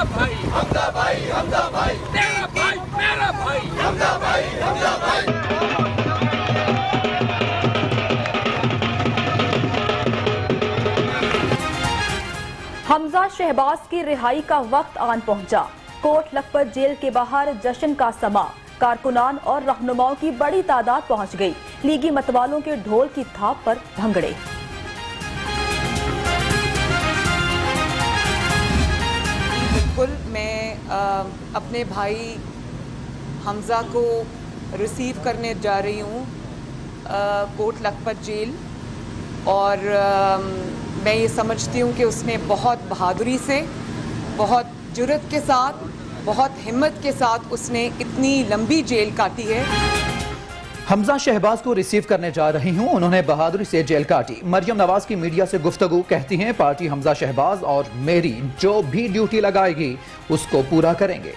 मेरा भाई, हमजा भाई, हमजा भाई, तेरा भाई, मेरा भाई, हमजा भाई, हमजा भाई। हमजा शहबाज की रिहाई का वक्त आन पहुंचा। कोट लखपत जेल के बाहर जश्न का समा, कारकुनान और रहनुमाओं की बड़ी तादाद पहुंच गई। लीगी मतवालों के ढोल की थाप पर भंगड़े। बिल्कुल, मैं अपने भाई हमजा को रिसीव करने जा रही हूँ कोट लखपत जेल, और मैं ये समझती हूँ कि उसने बहुत बहादुरी से, बहुत जुर्रत के साथ, बहुत हिम्मत के साथ उसने इतनी लंबी जेल काटी है। हमजा शहबाज को रिसीव करने जा रही हूं, उन्होंने बहादुरी से जेल काटी। मरियम नवाज की मीडिया से गुफ्तगू, कहती हैं पार्टी हमजा शहबाज और मेरी जो भी ड्यूटी लगाएगी उसको पूरा करेंगे।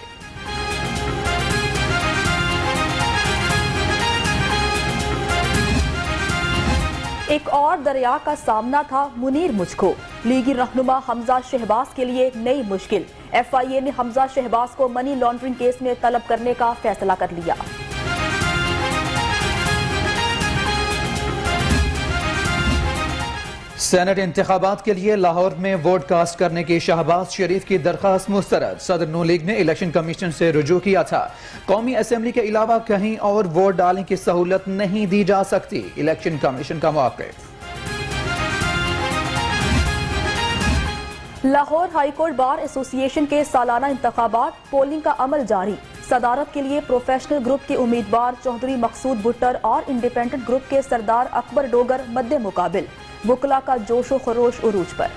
एक और दरिया का सामना था मुनीर मुझको। लीगी रहनुमा हमजा शहबाज के लिए नई मुश्किल। FIA ने हमजा शहबाज को मनी लॉन्ड्रिंग केस में तलब करने का फैसला कर लिया। सेनेट इंतखाबात के लिए लाहौर में वोट कास्ट करने की शहबाज शरीफ की दरखास्त मुस्तरद। सदर नून लीग ने इलेक्शन कमीशन से रुजू किया था। कौमी असेंबली के अलावा कहीं और वोट डालने की सहूलत नहीं दी जा सकती, इलेक्शन कमीशन का मौक़िफ़। लाहौर हाईकोर्ट बार एसोसिएशन के सालाना इंतखाबात, पोलिंग का अमल जारी। सदारत के लिए प्रोफेशनल ग्रुप के उम्मीदवार चौधरी मकसूद भुट्टर और इंडिपेंडेंट ग्रुप के सरदार अकबर डोगर मद्दे मुकाबिल। वुकला का जोशो खरोश उरूज पर।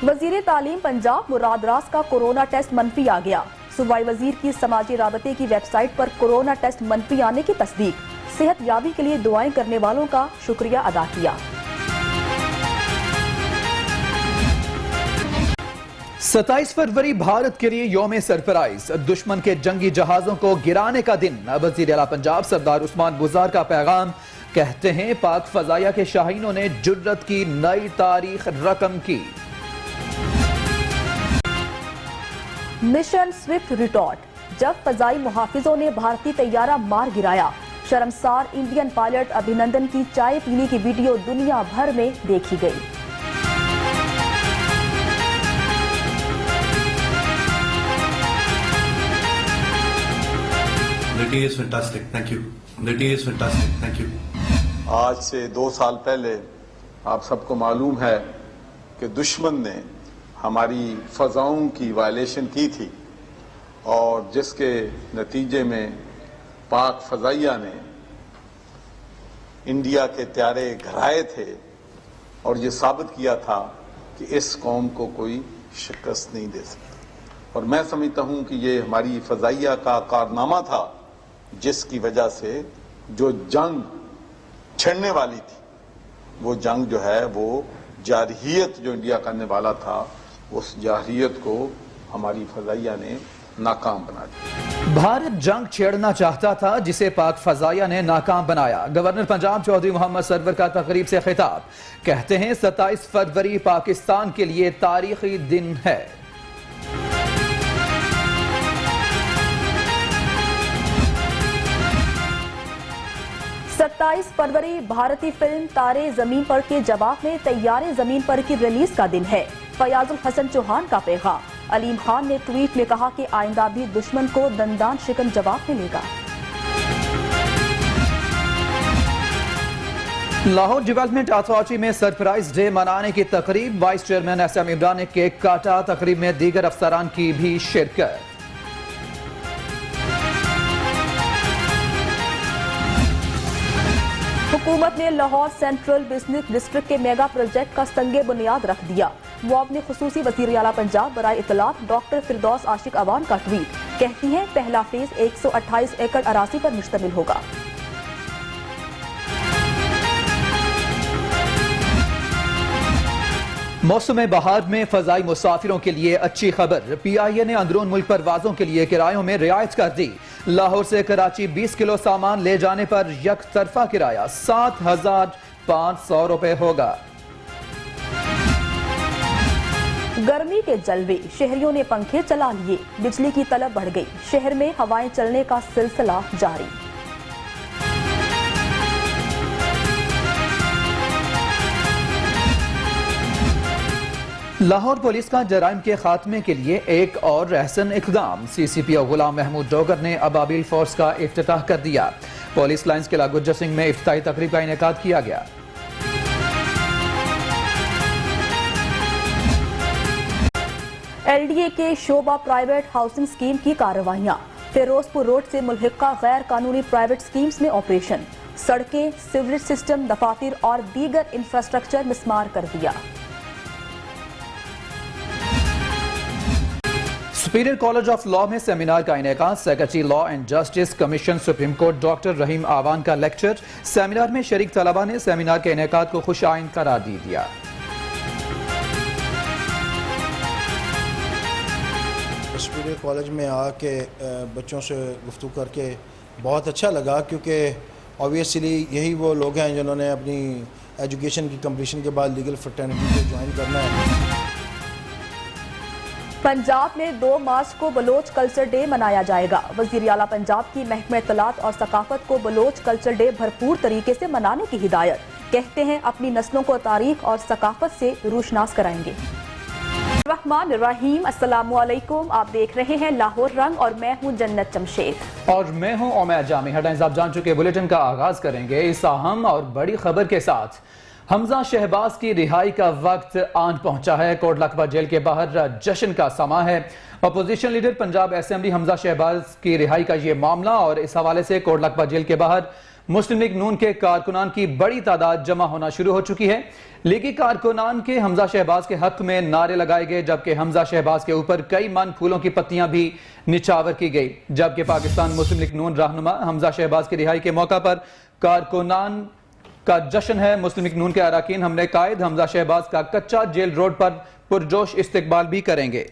वजीर तालीम पंजाब मुराद रास का कोरोना टेस्ट मनफी आ गया। सूबाई वजीर की समाजी राबते की वेबसाइट पर कोरोना टेस्ट मनफी आने की तस्दीक। सेहत याबी के लिए दुआएं करने वालों का शुक्रिया अदा किया। 27 फरवरी भारत के लिए यौम सरप्राइज, दुश्मन के जंगी जहाजों को गिराने का दिन। वजीर आला पंजाब सरदार उस्मान बुज़दार का पैगाम, कहते हैं पाक फजाया के शाहीनों ने जुर्रत की नई तारीख रकम की। मिशन स्विफ्ट रिटॉर्ट, जब फजाई मुहाफिजों ने भारतीय तैयारा मार गिराया। शर्मसार इंडियन पायलट अभिनंदन की चाय पीने की वीडियो दुनिया भर में देखी गई। The day is fantastic. Thank you. The day is fantastic. Thank you. आज से 2 साल पहले आप सबको मालूम है कि दुश्मन ने हमारी फ़ज़ाओं की वायलेशन की थी, और जिसके नतीजे में पाक फ़ज़ाइया ने इंडिया के त्यारे घराए थे और ये साबित किया था कि इस कौम को कोई शिकस्त नहीं दे सकता। और मैं समझता हूँ कि ये हमारी फ़ज़ाइया का कारनामा था, जिसकी वजह से जो जंग छिड़ने वाली थी, वो जंग जो है वो जारहियत जो इंडिया करने वाला था, उस जारहियत को हमारी फजाइया ने नाकाम बना दिया। भारत जंग छेड़ना चाहता था, जिसे पाक फजाइया ने नाकाम बनाया। गवर्नर पंजाब चौधरी मोहम्मद सरवर का तकरीब से खिताब, कहते हैं 27 फरवरी पाकिस्तान के लिए तारीखी दिन है। 27 फरवरी भारतीय फिल्म तारे जमीन पर के जवाब में तैयारे जमीन पर की रिलीज का दिन है। फयाजुल हसन चौहान का पैगाम, अलीम खान ने ट्वीट में कहा कि आइंदा भी दुश्मन को दंदान शिकन जवाब मिलेगा। लाहौर डेवलपमेंट अथॉरिटी में सरप्राइज डे मनाने की तकरीब, वाइस चेयरमैन एसएम इमरान ने केक काटा। तकरीब में दीगर अफसरान की भी शिरकत। हुकूमत ने लाहौर सेंट्रल बिजनेस डिस्ट्रिक्ट के मेगा प्रोजेक्ट का संगे बुनियाद रख दिया। मुआवने खुसूसी वज़ीर आला पंजाब बराए इत्तलात डॉक्टर फिरदौस आशिक अवान का ट्वीट, कहती हैं पहला फेज 128 एकड़ अराजी पर मुश्तमिल होगा। मौसम बहार में फजाई मुसाफिरों के लिए अच्छी खबर। PIA ने अंदरून मुल्क परवाजों के लिए किरायों में रियायत कर दी। लाहौर से कराची 20 किलो सामान ले जाने पर यक तरफा किराया 7,500 रुपए होगा। गर्मी के जलवे, शहरियों ने पंखे चला लिए, बिजली की तलब बढ़ गई, शहर में हवाएं चलने का सिलसिला जारी। लाहौर पुलिस का जराइम के खात्मे के लिए एक और रहसन इक़दाम। CCPO गुलाम महमूद डोगर ने अबाबिल फोर्स का इफ्तिताह कर दिया। पुलिस लाइन्स किला गुज्जर सिंह में इफ्तिताही तकरीब का इनेकाद किया गया। LDA के शोबा प्राइवेट हाउसिंग स्कीम की कार्रवाइयां, फिरोजपुर रोड से मुल्हिका गैर कानूनी प्राइवेट स्कीम्स में ऑपरेशन, सड़कें, सीवरेज सिस्टम, दफातर और दीगर इंफ्रास्ट्रक्चर मिस्मार कर दिया। सुपीरियर कॉलेज ऑफ लॉ में सेमिनार का इनेकाद, secretary law and justice commission supreme court doctor Rahim Awan का लेक्चर। सेमिनार में शरीक तलबा ने सेमिनार के इनेकाद को खुश आइंद करार दे दिया। सुपीरियर कॉलेज में आके बच्चों से गुफ्तगू करके बहुत अच्छा लगा, क्योंकि ऑब्वियसली यही वो लोग हैं जिन्होंने अपनी एजुकेशन की कंप्लीशन के बाद लीगल फ्रेटर्निटी को ज्वाइन करना है। पंजाब में 2 मार्च को बलोच कल्चर डे मनाया जाएगा। वज़ीर आला पंजाब की महकमे इत्तलात और सकाफत को बलोच कल्चर डे भरपूर तरीके से मनाने की हिदायत। कहते हैं अपनी नस्लों को तारीख और सकाफत से रूशनास कराएंगे। रहमान रहीम, अस्सलाम वालेकुम। आप देख रहे हैं लाहौर रंग और मैं हूं जन्नत जमशेद और मैं हूं उमैर जामी। हेडलाइंस आप जान चुके, बुलेटिन का आगाज करेंगे इस अहम और बड़ी खबर के साथ। हमजा शहबाज की रिहाई का वक्त आन पहुंचा है। कोट लखपत जेल के बाहर जश्न का समा है। Opposition leader Punjab assembly Hamza Shahbaz की रिहाई का ये मामला, और इस हवाले से कोट लखपत जेल के बाहर मुस्लिम लीग नून के कारकुनान की बड़ी तादाद जमा होना शुरू हो चुकी है। लीगी कारकुनान के हमजा शहबाज के हक में नारे लगाए गए, जबकि हमजा शहबाज के ऊपर कई मन फूलों की पत्तियां भी निछावर की गई। जबकि पाकिस्तान मुस्लिम लीग नून रहनुमा हमजा शहबाज की रिहाई के मौका पर कारकुनान का जश्न है। मुस्लिम लीग नून के अरकान हमने कायद हमजा शहबाज का कच्चा जेल रोड पर पुरजोश इस्तकबाल भी करेंगे।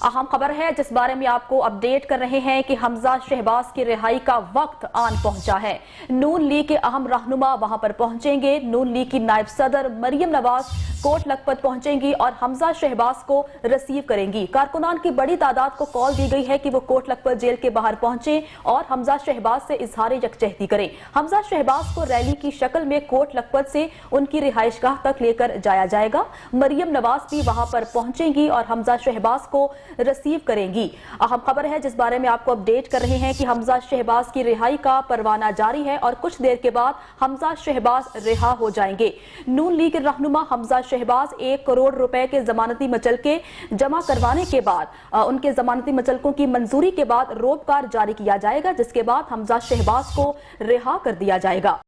अहम खबर है जिस बारे में आपको अपडेट कर रहे हैं कि हमजा शहबाज की रिहाई का वक्त आन पहुंचा है। नून लीग के अहम रहनुमा वहां पर पहुंचेंगे। नून लीग की नायब सदर मरियम नवाज कोट लखपत पहुंचेंगी और हमजा शहबाज को रिसीव करेंगी। कारकुनान की बड़ी तादाद को कॉल दी गई है कि वो कोट लखपत जेल के बाहर पहुंचे और हमजा शहबाज से इजहार यकजहती करें। हमजा शहबाज को रैली की शक्ल में कोट लखपत से उनकी रिहाइशगाह तक लेकर जाया जाएगा। मरियम नवाज भी वहां पर पहुंचेंगी और हमजा शहबाज को रिसीव करेंगी। अहम खबर है जिस बारे में आपको अपडेट कर रहे हैं कि हमजा शहबाज की रिहाई का परवाना जारी है और कुछ देर के बाद हमजा शहबाज रिहा हो जाएंगे। नून लीग रहनुमा हमजा शहबाज 1 करोड़ रुपए के जमानती मचलके जमा करवाने के बाद उनके जमानती मचलकों की मंजूरी के बाद रोबकार जारी किया जाएगा, जिसके बाद हमजा शहबाज को रिहा कर दिया जाएगा।